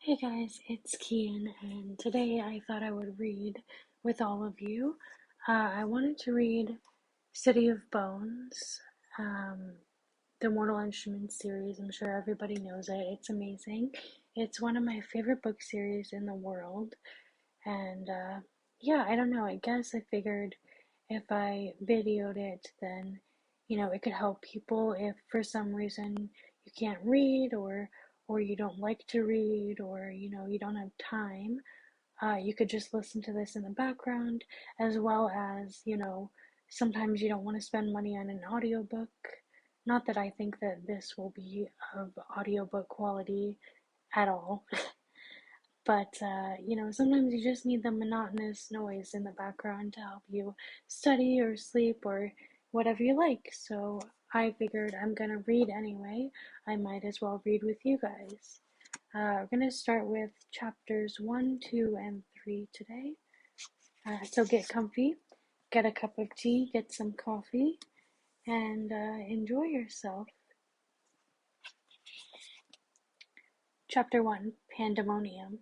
Hey guys, it's Kian, and today I thought I would read with all of you. I wanted to read City of Bones, um, the Mortal Instruments series. I'm sure everybody knows it. It's amazing. It's one of my favorite book series in the world, and yeah, I don't know. I guess I figured if I videoed it, then it could help people if for some reason you can't read or you don't like to read or you don't have time. You could just listen to this in the background, as well as sometimes you don't want to spend money on an audiobook. Not that I think that this will be of audiobook quality at all. But sometimes you just need the monotonous noise in the background to help you study or sleep or whatever you like. So I figured I'm gonna read anyway. I might as well read with you guys. We're gonna start with chapters 1, 2, and 3 today. So get comfy, get a cup of tea, get some coffee, and enjoy yourself. Chapter 1, Pandemonium.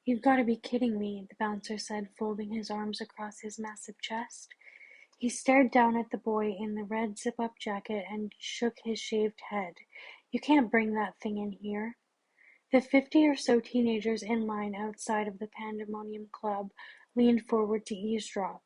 "You've got to be kidding me," the bouncer said, folding his arms across his massive chest. He stared down at the boy in the red zip-up jacket and shook his shaved head. "You can't bring that thing in here." The 50 or so teenagers in line outside of the Pandemonium Club leaned forward to eavesdrop.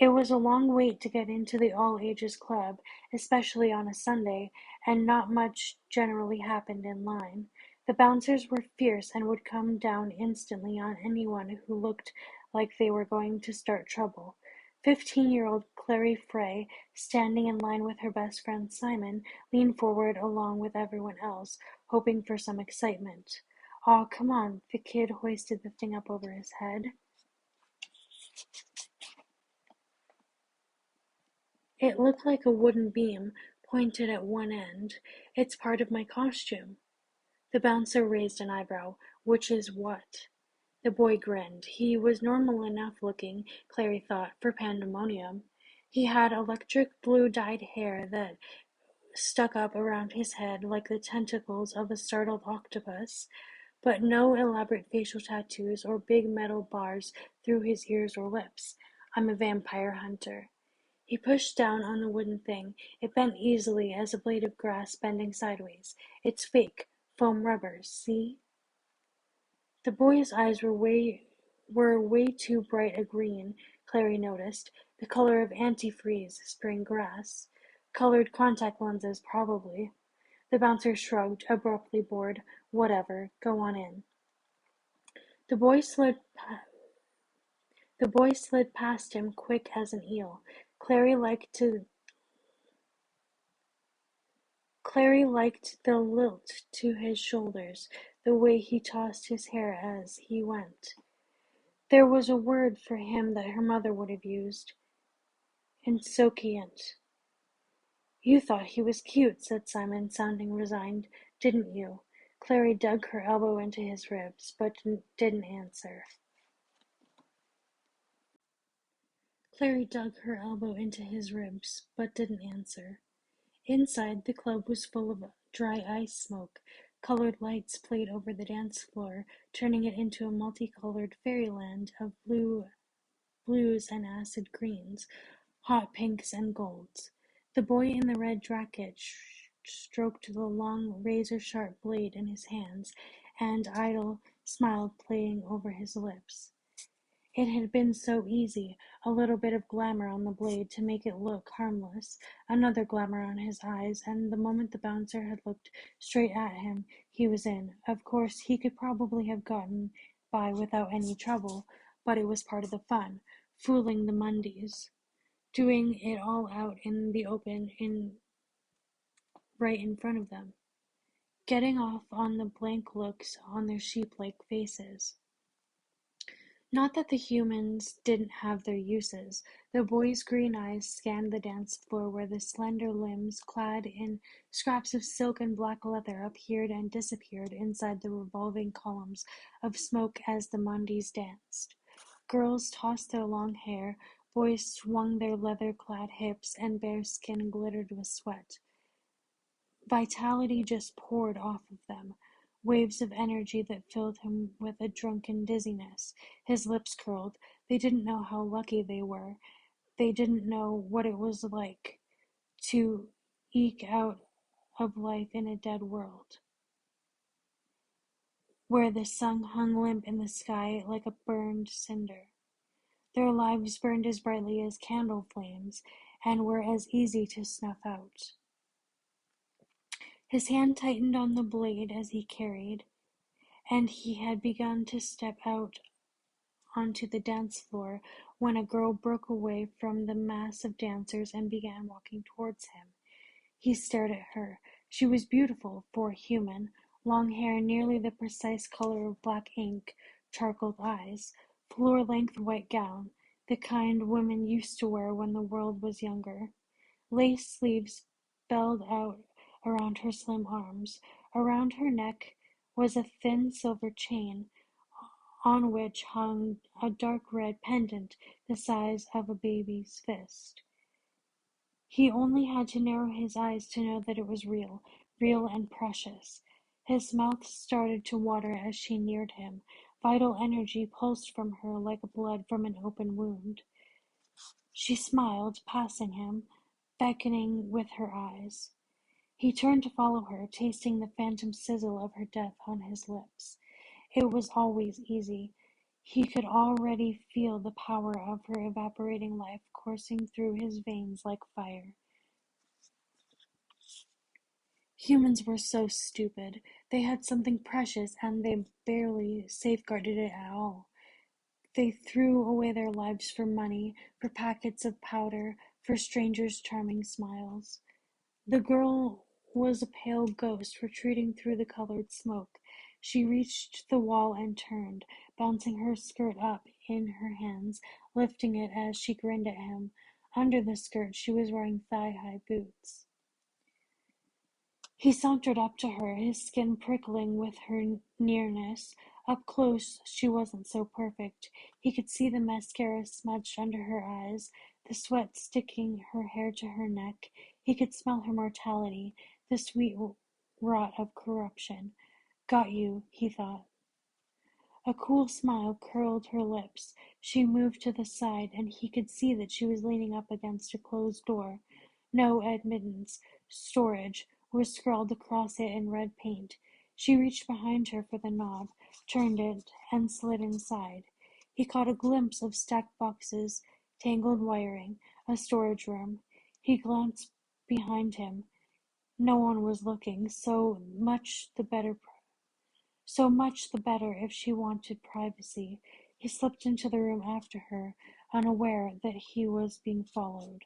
It was a long wait to get into the all-ages club, especially on a Sunday, and not much generally happened in line. The bouncers were fierce and would come down instantly on anyone who looked like they were going to start trouble. 15-year-old Clary Frey, standing in line with her best friend Simon, leaned forward along with everyone else, hoping for some excitement. "Aw, come on," the kid hoisted the thing up over his head. It looked like a wooden beam, pointed at one end. "It's part of my costume." The bouncer raised an eyebrow. "Which is what?" The boy grinned. He was normal enough looking, Clary thought, for Pandemonium. He had electric blue dyed hair that stuck up around his head like the tentacles of a startled octopus, but no elaborate facial tattoos or big metal bars through his ears or lips. "I'm a vampire hunter." He pushed down on the wooden thing. It bent easily as a blade of grass bending sideways. "It's fake. Foam rubber, see?" The boy's eyes were way too bright a green, Clary noticed, the color of antifreeze spring grass. Colored contact lenses, probably. The bouncer shrugged, abruptly bored. "Whatever. Go on in." The boy slid the boy slid past him quick as an eel. Clary liked the lilt to his shoulders, the way he tossed his hair as he went. There was a word for him that her mother would have used. Insouciant. "You thought he was cute," said Simon, sounding resigned. "Didn't you?" Clary dug her elbow into his ribs, but didn't answer. Clary dug her elbow into his ribs, but didn't answer. Inside, the club was full of dry ice smoke. Colored lights played over the dance floor, turning it into a multicolored fairyland of blues and acid greens, hot pinks and golds. The boy in the red jacket stroked the long, razor-sharp blade in his hands, and idle smiled playing over his lips. It had been so easy, a little bit of glamour on the blade to make it look harmless, another glamour on his eyes, and the moment the bouncer had looked straight at him, he was in. Of course, he could probably have gotten by without any trouble, but it was part of the fun, fooling the Mundies, doing it all out in the open, right in front of them, getting off on the blank looks on their sheep-like faces. Not that the humans didn't have their uses. The boy's green eyes scanned the dance floor where the slender limbs, clad in scraps of silk and black leather, appeared and disappeared inside the revolving columns of smoke as the Mondays danced. Girls tossed their long hair, boys swung their leather-clad hips, and bare skin glittered with sweat. Vitality just poured off of them. waves of energy that filled him with a drunken dizziness. His lips curled. They didn't know how lucky they were. They didn't know what it was like to eke out of life in a dead world, where the sun hung limp in the sky like a burned cinder. Their lives burned as brightly as candle flames, and were as easy to snuff out. His hand tightened on the blade as he carried, and he had begun to step out onto the dance floor when a girl broke away from the mass of dancers and began walking towards him. He stared at her. She was beautiful for a human, long hair nearly the precise color of black ink, charcoal eyes, floor-length white gown, the kind women used to wear when the world was younger. Lace sleeves spelled out around her slim arms. Around her neck was a thin silver chain, on which hung a dark red pendant the size of a baby's fist. He only had to narrow his eyes to know that it was real, real and precious. His mouth started to water as she neared him. Vital energy pulsed from her like blood from an open wound. She smiled, passing him, beckoning with her eyes. He turned to follow her, tasting the phantom sizzle of her death on his lips. It was always easy. He could already feel the power of her evaporating life coursing through his veins like fire. Humans were so stupid. They had something precious and they barely safeguarded it at all. They threw away their lives for money, for packets of powder, for strangers' charming smiles. The girl was a pale ghost retreating through the colored smoke. She reached the wall and turned, bouncing her skirt up in her hands, lifting it as she grinned at him. Under the skirt she was wearing thigh-high boots. He sauntered up to her, his skin prickling with her nearness. Up close she wasn't so perfect. He could see the mascara smudged under her eyes, the sweat sticking her hair to her neck. He could smell her mortality, the sweet rot of corruption. Got you, he thought. A cool smile curled her lips. She moved to the side, and he could see that she was leaning up against a closed door. No admittance. Storage was scrawled across it in red paint. She reached behind her for the knob, turned it, and slid inside. He caught a glimpse of stacked boxes, tangled wiring, a storage room. He glanced behind him. No one was looking, so much the better if she wanted privacy. He slipped into the room after her, unaware that he was being followed.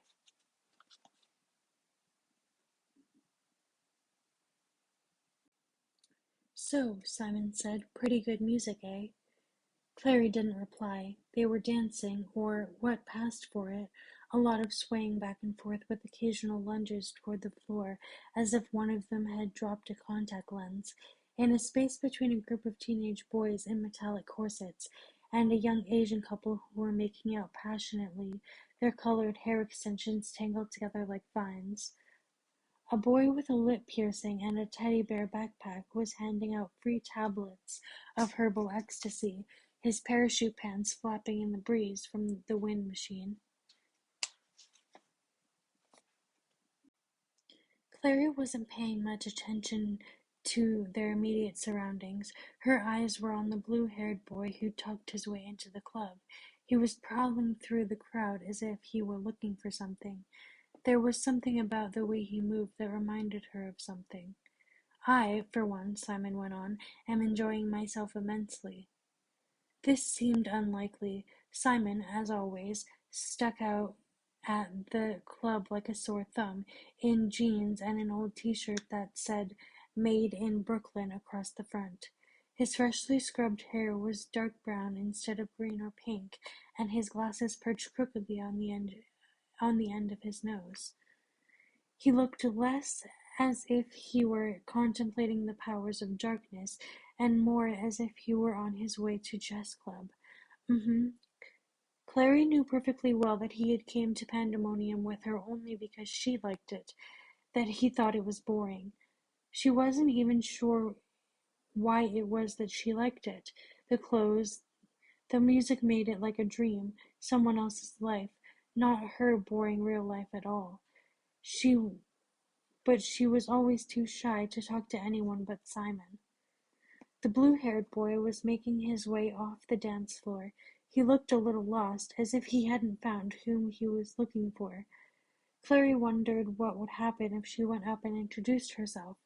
"So," Simon said, "pretty good music, eh?" Clary didn't reply. They were dancing, or what passed for it, a lot of swaying back and forth with occasional lunges toward the floor, as if one of them had dropped a contact lens. In a space between a group of teenage boys in metallic corsets and a young Asian couple who were making out passionately, their colored hair extensions tangled together like vines. A boy with a lip piercing and a teddy bear backpack was handing out free tablets of herbal ecstasy, his parachute pants flapping in the breeze from the wind machine. Clary wasn't paying much attention to their immediate surroundings. Her eyes were on the blue-haired boy who tugged his way into the club. He was prowling through the crowd as if he were looking for something. There was something about the way he moved that reminded her of something. "I, for one," Simon went on, "am enjoying myself immensely." This seemed unlikely. Simon, as always, stuck out at the club like a sore thumb, in jeans and an old t-shirt that said "Made in Brooklyn" across the front. His freshly scrubbed hair was dark brown instead of green or pink, and his glasses perched crookedly on the end of his nose. He looked less as if he were contemplating the powers of darkness, and more as if he were on his way to chess club. Clary knew perfectly well that he had came to Pandemonium with her only because she liked it, that he thought it was boring. She wasn't even sure why it was that she liked it. The clothes, the music made it like a dream, someone else's life, not her boring real life at all. She but she was always too shy to talk to anyone but Simon. The blue-haired boy was making his way off the dance floor. He looked a little lost, as if he hadn't found whom he was looking for. Clary wondered what would happen if she went up and introduced herself,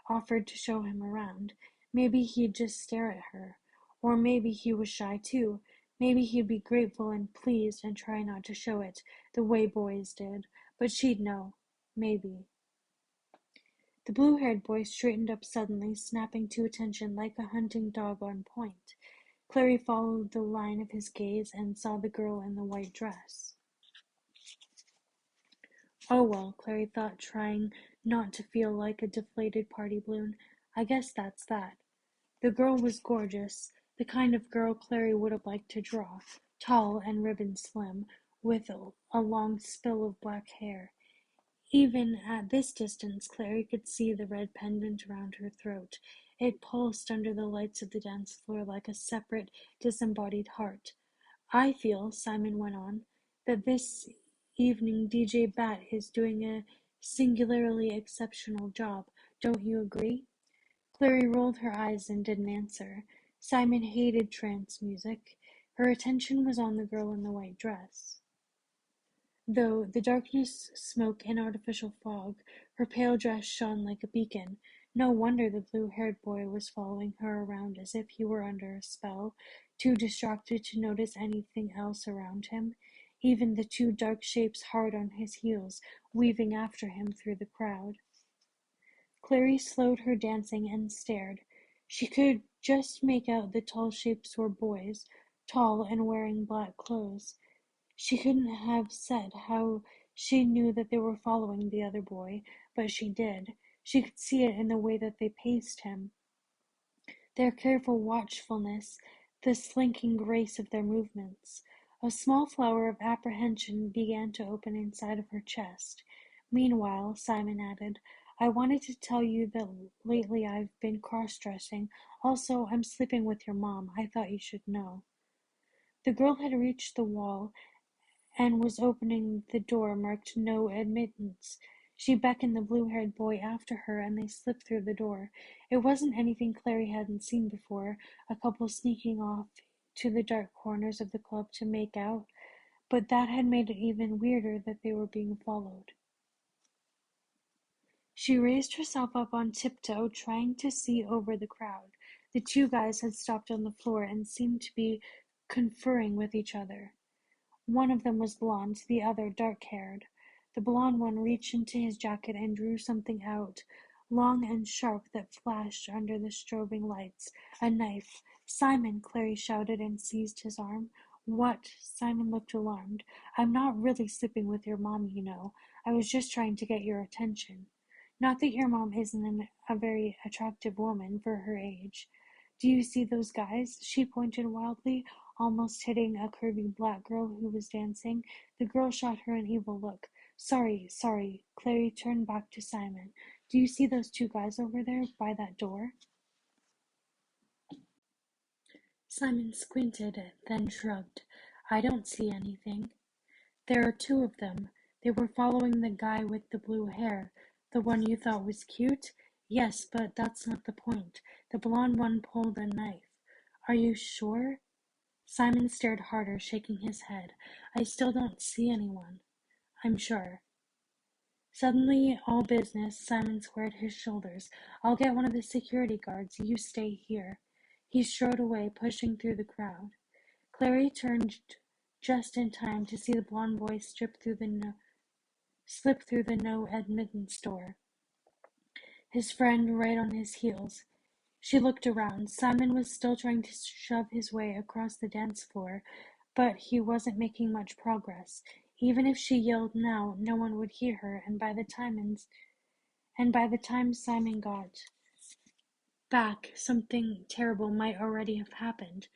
offered to show him around. Maybe he'd just stare at her. Or maybe he was shy too. Maybe he'd be grateful and pleased and try not to show it, the way boys did. But she'd know. Maybe. The blue-haired boy straightened up suddenly, snapping to attention like a hunting dog on point. Clary followed the line of his gaze and saw the girl in the white dress. Oh well, Clary thought, trying not to feel like a deflated party balloon. I guess that's that. The girl was gorgeous, the kind of girl Clary would have liked to draw, tall and ribbon slim, with a long spill of black hair. Even at this distance, Clary could see the red pendant around her throat. It pulsed under the lights of the dance floor like a separate, disembodied heart. I feel, Simon went on, that this evening DJ Bat is doing a singularly exceptional job. Don't you agree? Clary rolled her eyes and didn't answer. Simon hated trance music. Her attention was on the girl in the white dress. Though the darkness, smoke, and artificial fog, her pale dress shone like a beacon. No wonder the blue-haired boy was following her around as if he were under a spell, too distracted to notice anything else around him, even the two dark shapes hard on his heels, weaving after him through the crowd. Clary slowed her dancing and stared. She could just make out the tall shapes were boys, tall and wearing black clothes. She couldn't have said how she knew that they were following the other boy, but she did. She could see it in the way that they paced him, their careful watchfulness, the slinking grace of their movements. A small flower of apprehension began to open inside of her chest. Meanwhile, Simon added, I wanted to tell you that lately I've been cross-dressing. Also, I'm sleeping with your mom. I thought you should know. The girl had reached the wall and was opening the door marked "No Admittance." She beckoned the blue-haired boy after her, and they slipped through the door. It wasn't anything Clary hadn't seen before, a couple sneaking off to the dark corners of the club to make out, but that had made it even weirder that they were being followed. She raised herself up on tiptoe, trying to see over the crowd. The two guys had stopped on the floor and seemed to be conferring with each other. One of them was blond, the other dark-haired. The blond one reached into his jacket and drew something out, long and sharp, that flashed under the strobing lights. A knife. Simon! Clary shouted and seized his arm. What? Simon looked alarmed. I'm not really sleeping with your mom, you know. I was just trying to get your attention. Not that your mom isn't a very attractive woman for her age. Do you see those guys? She pointed wildly, almost hitting a curvy black girl who was dancing. The girl shot her an evil look. Sorry. Clary turned back to Simon. Do you see those two guys over there by that door? Simon squinted, then shrugged. I don't see anything. There are two of them. They were following the guy with the blue hair. The one you thought was cute? Yes, but that's not the point. The blonde one pulled a knife. Are you sure? Simon stared harder, shaking his head. I still don't see anyone. I'm sure. Suddenly, all business, Simon squared his shoulders. I'll get one of the security guards. You stay here. He strode away, pushing through the crowd. Clary turned just in time to see the blond boy slip through the no admittance door, his friend right on his heels. She looked around. Simon was still trying to shove his way across the dance floor, but he wasn't making much progress. Even if she yelled now, no one would hear her, and by the time Simon got back, something terrible might already have happened.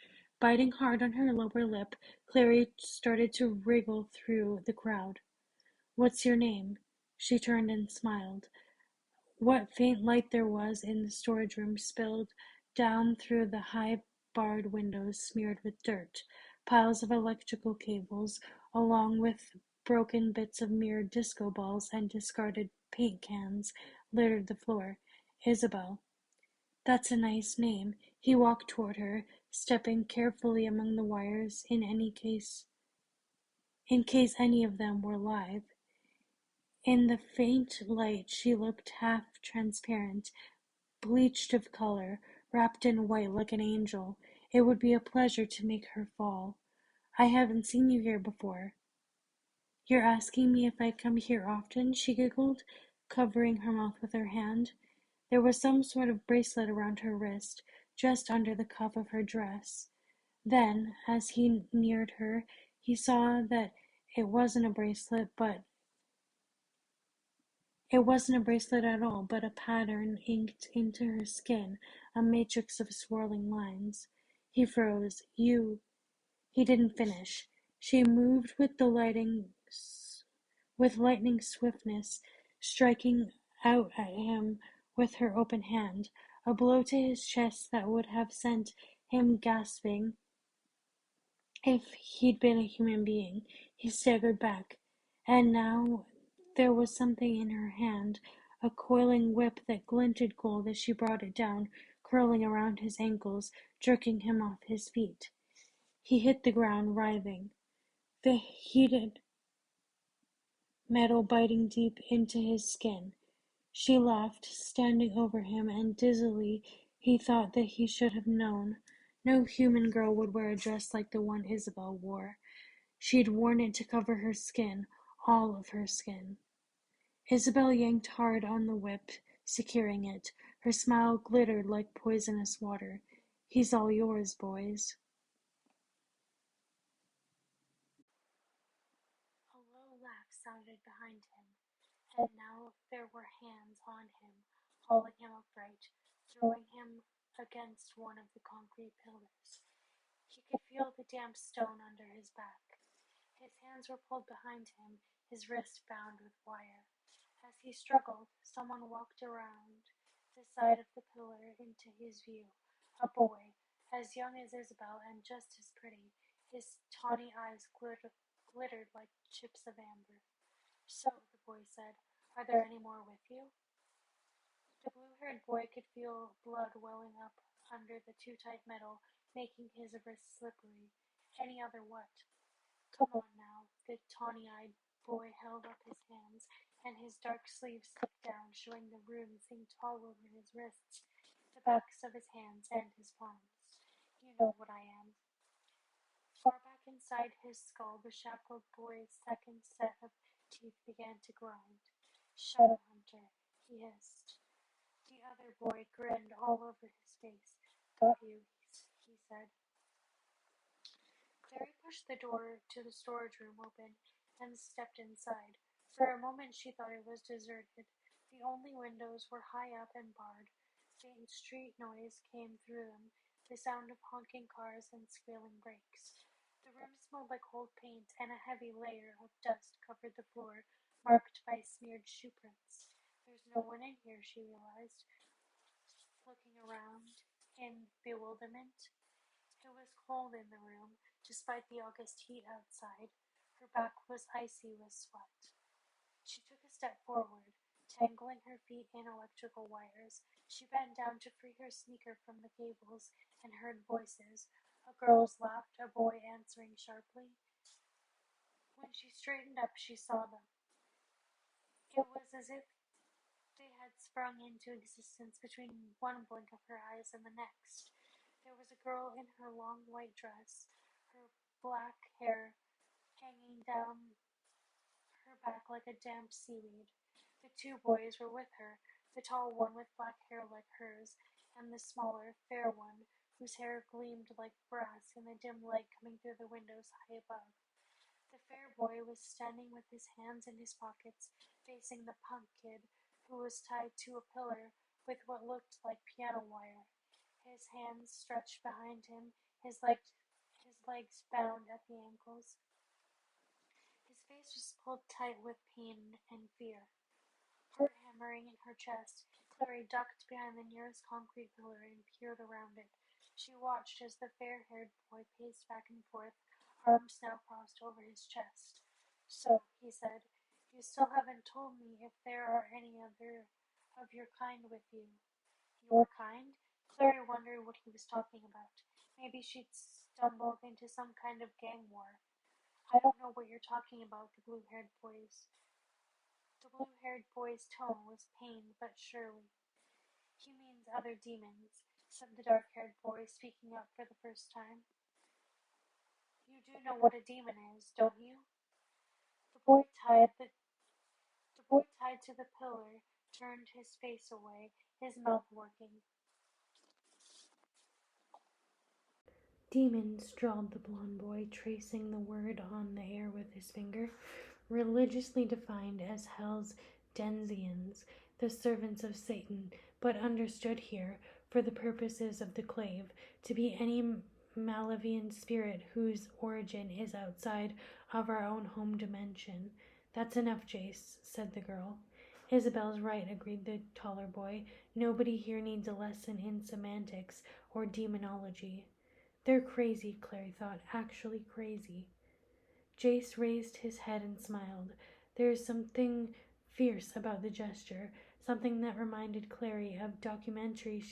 Biting hard on her lower lip, Clary started to wriggle through the crowd. What's your name? She turned and smiled. What faint light there was in the storage room spilled down through the high barred windows smeared with dirt. Piles of electrical cables, along with broken bits of mirrored disco balls and discarded paint cans, littered the floor. Isabel. That's a nice name. He walked toward her, stepping carefully among the wires in case any of them were live. In the faint light she looked half transparent, bleached of color, wrapped in white like an angel. It would be a pleasure to make her fall. I haven't seen you here before. You're asking me if I come here often? She giggled, covering her mouth with her hand. There was some sort of bracelet around her wrist, just under the cuff of her dress. Then, as he neared her, he saw that it wasn't a bracelet, but it wasn't a bracelet at all, but a pattern inked into her skin, a matrix of swirling lines. He froze. He didn't finish. She moved with lightning swiftness, striking out at him with her open hand, a blow to his chest that would have sent him gasping if he'd been a human being. He staggered back, and now there was something in her hand, a coiling whip that glinted gold as she brought it down, curling around his ankles, jerking him off his feet. He hit the ground, writhing, the heated metal biting deep into his skin. She laughed, standing over him, and dizzily he thought that he should have known. No human girl would wear a dress like the one Isabel wore. She'd worn it to cover her skin, all of her skin. Isabel yanked hard on the whip, securing it. Her smile glittered like poisonous water. He's all yours, boys. A low laugh sounded behind him, and now there were hands on him, hauling him upright, throwing him against one of the concrete pillars. He could feel the damp stone under his back. His hands were pulled behind him, his wrists bound with wire. As he struggled, someone walked around the side of the pillar into his view. A boy, as young as Isabel and just as pretty. His tawny eyes glittered like chips of amber. So, the boy said, are there any more with you? The blue-haired boy could feel blood welling up under the too-tight metal, making his wrists slippery. Any other what? Come on now. The tawny-eyed boy held up his hands, and his dark sleeves slipped down, showing the runes inked all over his wrists, the backs of his hands, and his palms. You know what I am. Far back inside his skull, the shackled boy's second set of teeth began to grind. Shadowhunter, he hissed. The other boy grinned all over his face. Got you, he said. Clary pushed the door to the storage room open and stepped inside. For a moment she thought it was deserted. The only windows were high up and barred. Faint street noise came through them, the sound of honking cars and squealing brakes. The room smelled like old paint, and a heavy layer of dust covered the floor, marked by smeared shoe prints. There's no one in here, she realized, looking around in bewilderment. It was cold in the room, despite the August heat outside. Her back was icy with sweat. She took a step forward, tangling her feet in electrical wires. She bent down to free her sneaker from the cables and heard voices. A girl's laughed, a boy answering sharply. When she straightened up, she saw them. It was as if they had sprung into existence between one blink of her eyes and the next. There was a girl in her long white dress, her black hair hanging down her back like a damp seaweed. The two boys were with her, the tall one with black hair like hers, and the smaller, fair one, whose hair gleamed like brass in the dim light coming through the windows high above. The fair boy was standing with his hands in his pockets, facing the punk kid, who was tied to a pillar with what looked like piano wire. His hands stretched behind him, his legs bound at the ankles. His face was pulled tight with pain and fear. Heart hammering in her chest, Clary ducked behind the nearest concrete pillar and peered around it. She watched as the fair-haired boy paced back and forth, arms now crossed over his chest. So, he said, you still haven't told me if there are any other of your kind with you. Your kind? Clary wondered what he was talking about. Maybe she'd stumbled into some kind of gang war. I don't know what you're talking about, the blue-haired boy's tone was pained but surely. He means other demons, said the dark-haired boy, speaking up for the first time. You do know what a demon is, don't you? The boy tied the, the boy tied to the pillar turned his face away, his mouth working. Demons, drawled the blond boy, tracing the word on the air with his finger, religiously defined as Hell's denizens, the servants of Satan, but understood here, for the purposes of the clave, to be any malevolent spirit whose origin is outside of our own home dimension. That's enough, Jace, said the girl. Isabel's right, agreed the taller boy. Nobody here needs a lesson in semantics or demonology. They're crazy, Clary thought, actually crazy. Jace raised his head and smiled. There is something fierce about the gesture, something that reminded Clary of documentaries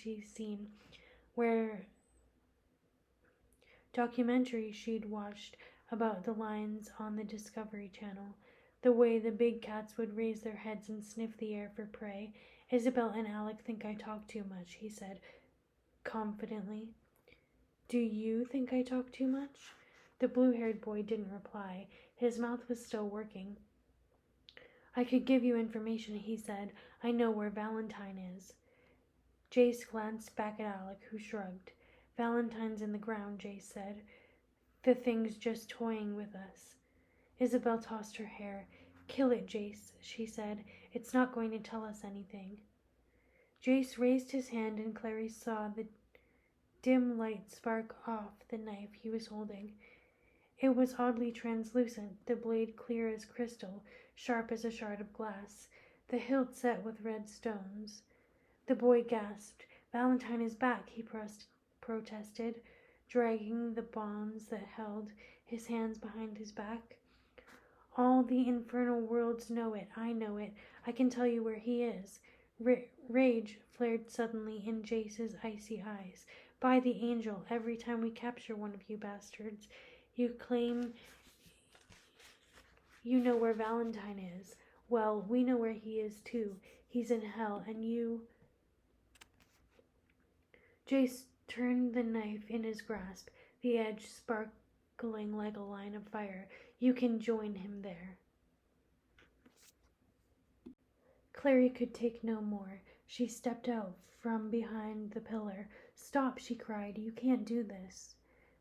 she'd watched about the lions on the Discovery Channel. The way the big cats would raise their heads and sniff the air for prey. Isabel and Alec think I talk too much, he said confidently. Do you think I talk too much? The blue-haired boy didn't reply. His mouth was still working. I could give you information, he said. I know where Valentine is. Jace glanced back at Alec, who shrugged. Valentine's in the ground, Jace said. The thing's just toying with us. Isabel tossed her hair. Kill it, Jace, she said. It's not going to tell us anything. Jace raised his hand and Clary saw the dim light spark off the knife he was holding. It was oddly translucent, the blade clear as crystal, sharp as a shard of glass, the hilt set with red stones. The boy gasped. Valentine is back, he protested, dragging the bonds that held his hands behind his back. All the infernal worlds know it. I know it. I can tell you where he is. Rage flared suddenly in Jace's icy eyes. By the angel, every time we capture one of you bastards, you claim you know where Valentine is. Well, we know where he is too. He's in hell, and you... Jace turned the knife in his grasp, the edge sparkling like a line of fire. You can join him there. Clary could take no more. She stepped out from behind the pillar. Stop, she cried. You can't do this.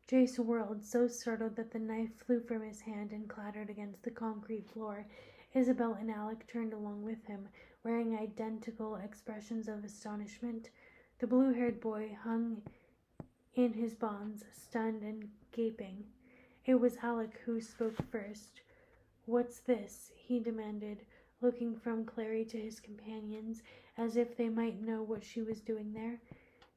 Jace whirled, so startled that the knife flew from his hand and clattered against the concrete floor. Isabel and Alec turned along with him, wearing identical expressions of astonishment. The blue-haired boy hung in his bonds, stunned and gaping. It was Alec who spoke first. What's this? He demanded, looking from Clary to his companions, as if they might know what she was doing there.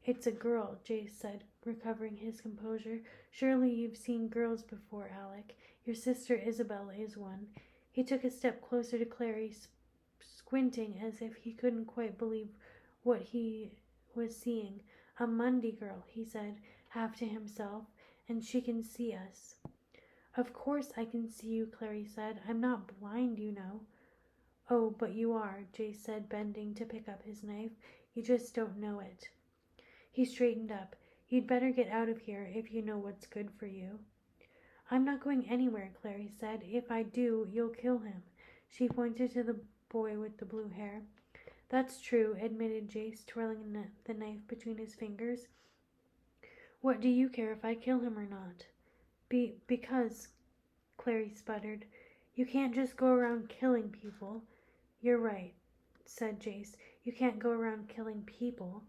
It's a girl, Jace said, recovering his composure. Surely you've seen girls before, Alec. Your sister Isabel is one. He took a step closer to Clary, squinting as if he couldn't quite believe what he was seeing. A Mundy girl, he said, half to himself, and she can see us. Of course I can see you, Clary said. I'm not blind, you know. Oh, but you are, Jace said, bending to pick up his knife. You just don't know it. He straightened up. You'd better get out of here if you know what's good for you. I'm not going anywhere, Clary said. If I do, you'll kill him. She pointed to the boy with the blue hair. That's true, admitted Jace, twirling the knife between his fingers. What do you care if I kill him or not? Because, Clary sputtered, you can't just go around killing people. You're right, said Jace. You can't go around killing people.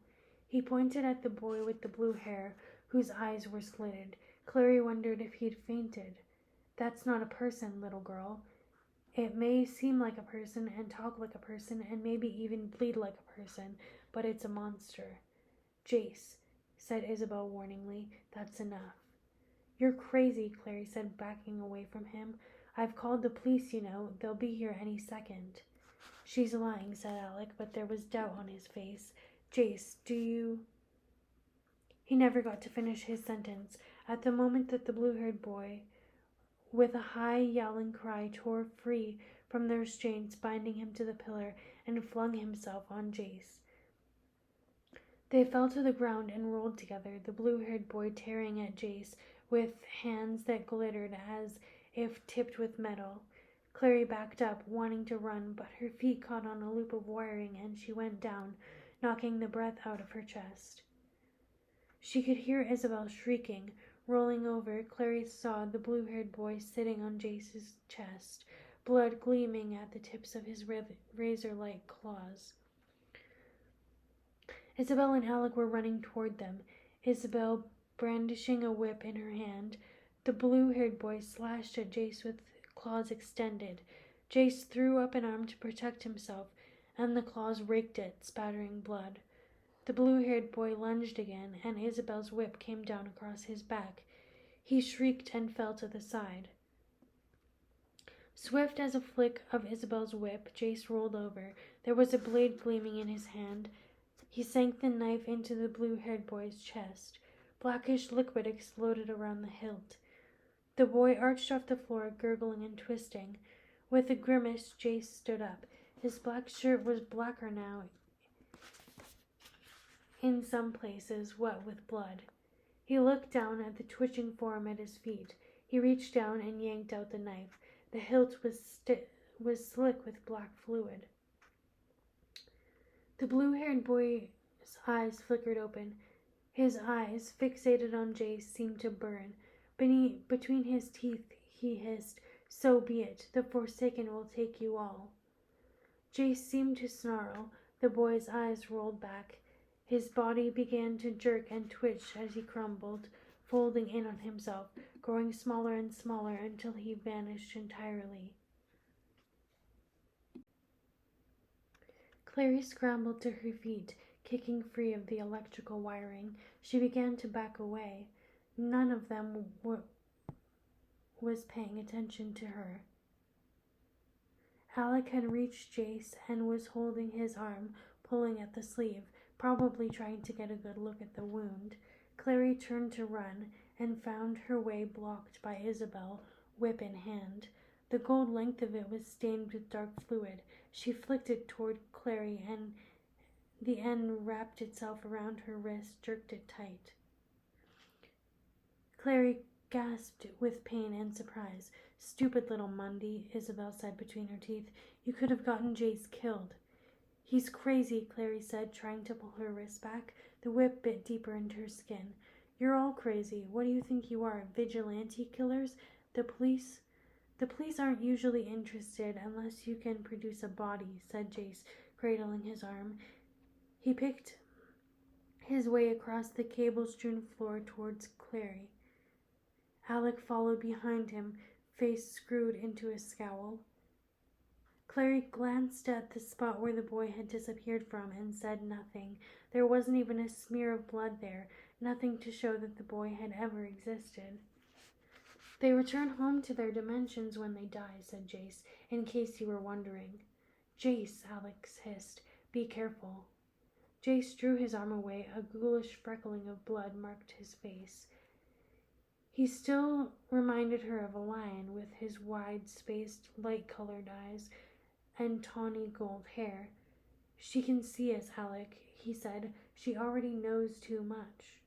He pointed at the boy with the blue hair, whose eyes were slitted. Clary wondered if he'd fainted. That's not a person, little girl. It may seem like a person and talk like a person and maybe even bleed like a person, but it's a monster. Jace, said Isabel warningly, that's enough. You're crazy, Clary said, backing away from him. I've called the police, you know. They'll be here any second. She's lying, said Alec, but there was doubt on his face. Jace, do you... He never got to finish his sentence. At the moment that the blue-haired boy, with a high, yowling cry, tore free from the restraints binding him to the pillar and flung himself on Jace. They fell to the ground and rolled together, the blue-haired boy tearing at Jace with hands that glittered as if tipped with metal. Clary backed up, wanting to run, but her feet caught on a loop of wiring and she went down, knocking the breath out of her chest. She could hear Isabel shrieking. Rolling over, Clary saw the blue-haired boy sitting on Jace's chest, blood gleaming at the tips of his razor-like claws. Isabel and Alec were running toward them, Isabel brandishing a whip in her hand. The blue-haired boy slashed at Jace with claws extended. Jace threw up an arm to protect himself, and the claws raked it, spattering blood. The blue-haired boy lunged again, and Isabel's whip came down across his back. He shrieked and fell to the side. Swift as a flick of Isabel's whip, Jace rolled over. There was a blade gleaming in his hand. He sank the knife into the blue-haired boy's chest. Blackish liquid exploded around the hilt. The boy arched off the floor, gurgling and twisting. With a grimace, Jace stood up. His black shirt was blacker now, in some places wet with blood. He looked down at the twitching form at his feet. He reached down and yanked out the knife. The hilt was slick with black fluid. The blue-haired boy's eyes flickered open. His eyes, fixated on Jace, seemed to burn. Between his teeth he hissed, "So be it. The Forsaken will take you all." Jace seemed to snarl. The boy's eyes rolled back. His body began to jerk and twitch as he crumbled, folding in on himself, growing smaller and smaller until he vanished entirely. Clary scrambled to her feet, kicking free of the electrical wiring. She began to back away. None of them was paying attention to her. Alec had reached Jace and was holding his arm, pulling at the sleeve, probably trying to get a good look at the wound. Clary turned to run and found her way blocked by Isabel, whip in hand. The gold length of it was stained with dark fluid. She flicked it toward Clary, and the end wrapped itself around her wrist, jerked it tight. Clary gasped with pain and surprise. "Stupid little Mundy," Isabel said between her teeth. "You could have gotten Jace killed." "He's crazy," Clary said, trying to pull her wrist back. The whip bit deeper into her skin. "You're all crazy. What do you think you are, vigilante killers? The police aren't usually interested unless you can produce a body," said Jace, cradling his arm. He picked his way across the cable-strewn floor towards Clary. Alec followed behind him, face screwed into a scowl. Clary glanced at the spot where the boy had disappeared from and said nothing. There wasn't even a smear of blood there, nothing to show that the boy had ever existed. "They return home to their dimensions when they die," said Jace, "in case you were wondering." "Jace," Alex hissed, "be careful." Jace drew his arm away. A ghoulish freckling of blood marked his face. He still reminded her of a lion, with his wide-spaced, light-colored eyes and tawny gold hair. "She can see us, Alec," he said. "She already knows too much."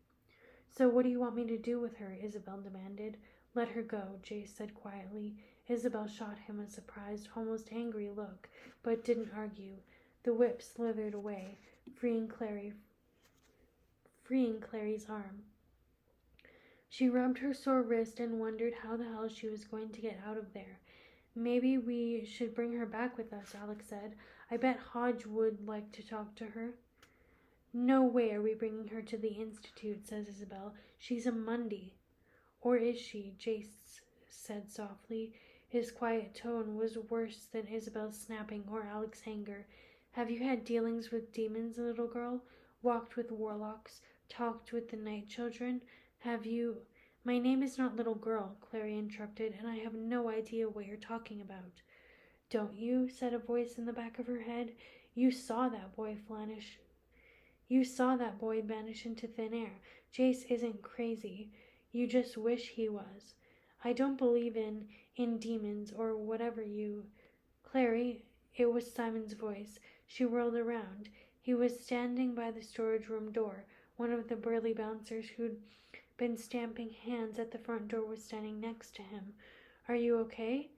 "So what do you want me to do with her?" Isabel demanded. "Let her go," Jace said quietly. Isabel shot him a surprised, almost angry look, but didn't argue. The whip slithered away, freeing Clary's arm. She rubbed her sore wrist and wondered how the hell she was going to get out of there. "Maybe we should bring her back with us," Alex said. "I bet Hodge would like to talk to her." "No way are we bringing her to the Institute," says Isabel. "She's a Mundy." "Or is she?" Jace said softly. His quiet tone was worse than Isabel's snapping or Alex's anger. Have you had dealings with demons, little girl? Walked with warlocks? Talked with the night children? Have you—" "My name is not little girl," Clary interrupted, "and I have no idea what you're talking about." "Don't you?" said a voice in the back of her head. "You saw that boy vanish. You saw that boy vanish into thin air. Jace isn't crazy. You just wish he was. I don't believe in demons or whatever you—" "Clary," it was Simon's voice. She whirled around. He was standing by the storage room door. One of the burly bouncers who'd been stamping hands at the front door was standing next to him. "Are you okay?"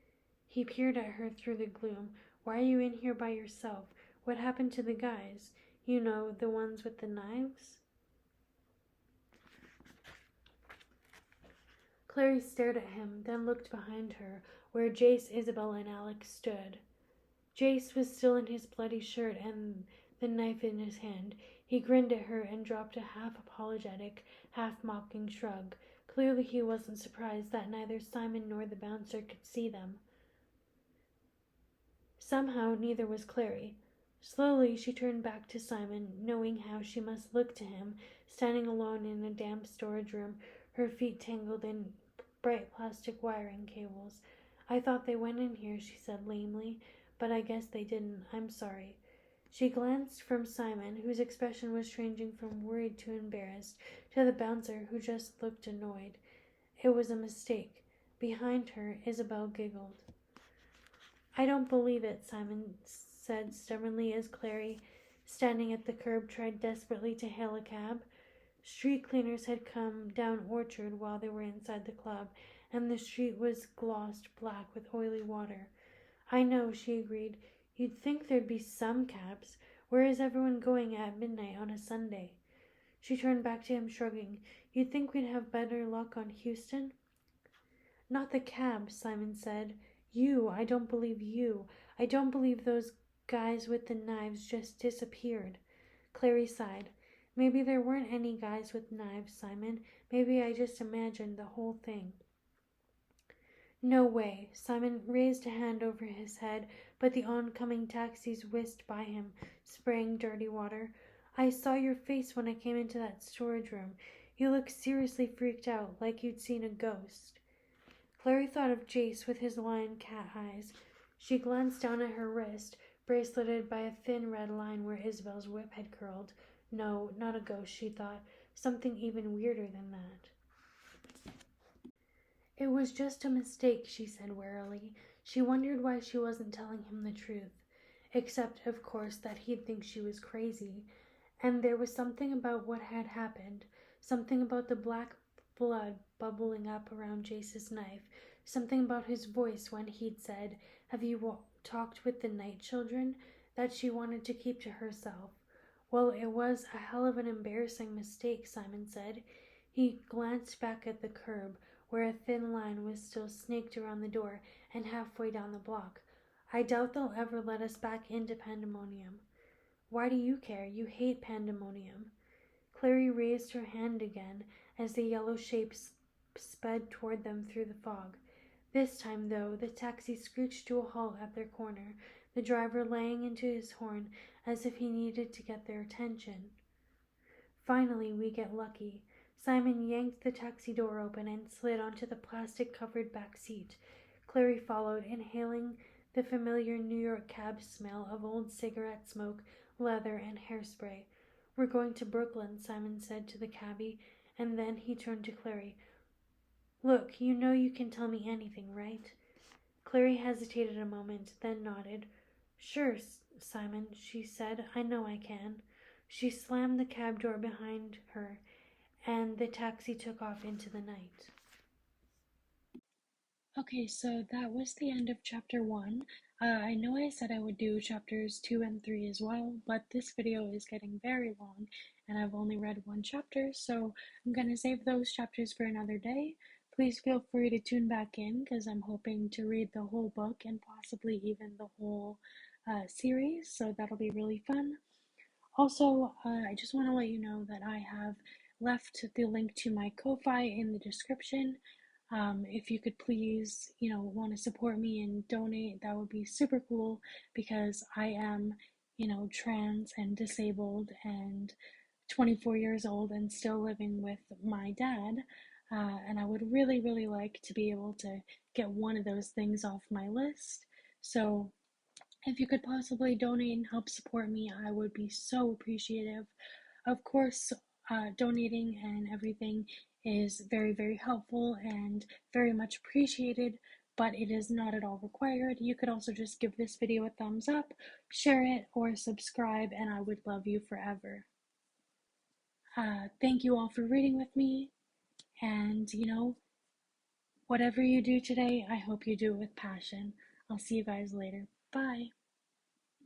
He peered at her through the gloom. "Why are you in here by yourself? What happened to the guys? You know, the ones with the knives?" Clary stared at him, then looked behind her, where Jace, Isabel, and Alex stood. Jace was still in his bloody shirt and the knife in his hand. He grinned at her and dropped a half-apologetic, half-mocking shrug. Clearly he wasn't surprised that neither Simon nor the bouncer could see them. Somehow neither was Clary. Slowly she turned back to Simon, knowing how she must look to him, standing alone in a damp storage room, her feet tangled in bright plastic wiring cables. "I thought they went in here," she said lamely, "but I guess they didn't. I'm sorry." She glanced from Simon, whose expression was changing from worried to embarrassed, to the bouncer, who just looked annoyed. It was a mistake. Behind her, Isabel giggled. "I don't believe it," Simon said stubbornly as Clary, standing at the curb, tried desperately to hail a cab. Street cleaners had come down Orchard while they were inside the club, and the street was glossed black with oily water. "I know," she agreed. "You'd think there'd be some cabs. Where is everyone going at midnight on a Sunday?" She turned back to him, shrugging. "You'd think we'd have better luck on Houston?" "Not the cab," Simon said. I don't believe you. I don't believe those guys with the knives just disappeared." Clary sighed. "Maybe there weren't any guys with knives, Simon. Maybe I just imagined the whole thing." "No way." Simon raised a hand over his head, but the oncoming taxis whisked by him, spraying dirty water. "I saw your face when I came into that storage room. You looked seriously freaked out, like you'd seen a ghost." Clary thought of Jace with his lion cat eyes. She glanced down at her wrist, braceleted by a thin red line where Isabel's whip had curled. No, not a ghost, she thought. Something even weirder than that. "It was just a mistake," she said warily. She wondered why she wasn't telling him the truth. Except, of course, that he'd think she was crazy. And there was something about what had happened. Something about the black blood bubbling up around Jace's knife. Something about his voice when he'd said, "Have you talked with the night children?" that she wanted to keep to herself. "Well, it was a hell of an embarrassing mistake," Simon said. He glanced back at the curb, where a thin line was still snaked around the door and halfway down the block. "I doubt they'll ever let us back into Pandemonium." "Why do you care? You hate Pandemonium." Clary raised her hand again as the yellow shape sped toward them through the fog. This time, though, the taxi screeched to a halt at their corner, the driver laying into his horn as if he needed to get their attention. "Finally, we get lucky." Simon yanked the taxi door open and slid onto the plastic-covered back seat. Clary followed, inhaling the familiar New York cab smell of old cigarette smoke, leather, and hairspray. "We're going to Brooklyn," Simon said to the cabbie, and then he turned to Clary. "Look, you know you can tell me anything, right?" Clary hesitated a moment, then nodded. "Sure, Simon," she said. "I know I can." She slammed the cab door behind her, and the taxi took off into the night. Okay, so that was the end of chapter 1. I know I said I would do chapters 2 and 3 as well, but this video is getting very long and I've only read one chapter, so I'm going to save those chapters for another day. Please feel free to tune back in because I'm hoping to read the whole book and possibly even the whole series, so that'll be really fun. Also, I just want to let you know that I have left the link to my Ko-Fi in the description. If you could please, want to support me and donate, that would be super cool because I am, trans and disabled and 24 years old and still living with my dad. And I would really, really like to be able to get one of those things off my list. So if you could possibly donate and help support me, I would be so appreciative. Of course, donating and everything is very, very helpful and very much appreciated, but it is not at all required. You could also just give this video a thumbs up, share it, or subscribe, and I would love you forever. Thank you all for reading with me, and whatever you do today, I hope you do it with passion. I'll see you guys later. Bye.